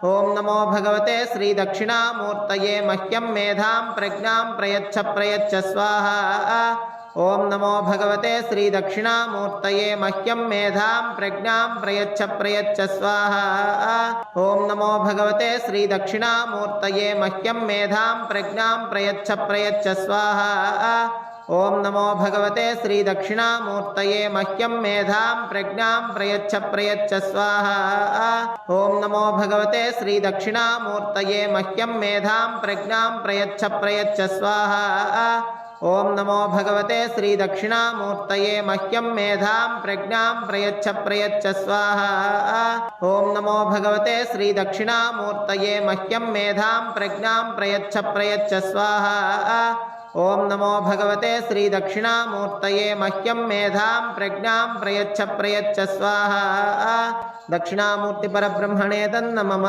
ओं नमो भगवते श्री दक्षिणामूर्तये मह्यं मेधां प्रज्ञां प्रयच्छ स्वाहा। ओं नमो भगवते श्री दक्षिणामूर्तये मह्यं मेधां प्रज्ञां प्रयच्छ स्वाहा। ओं नमो भगवते श्री दक्षिणामूर्तये मह्यं मेधां प्रज्ञां प्रयच्छ स्वाहा। ओं नमो भगवते श्री दक्षिणामूर्तये मह्यं मेधां प्रज्ञां प्रयच्छ स्वाहा। ओं नमो भगवते श्री दक्षिणामूर्तये मह्यं मेधां प्रज्ञां प्रयच्छ स्वाहा। ओं नमो भगवते श्री दक्षिणामूर्तये मह्यं मेधां प्रज्ञां प्रयच्छ स्वाहा। ओं नमो भगवते श्री दक्षिणामूर्तये मह्यं मेधां प्रज्ञां प्रयच्छ स्वाहा। ओं नमो भगवते श्री दक्षिणामूर्तये मह्यं मेधां प्रज्ञां प्रयच्छ स्वाहा। दक्षिणामूर्ति परब्रह्मणे तन्नमः।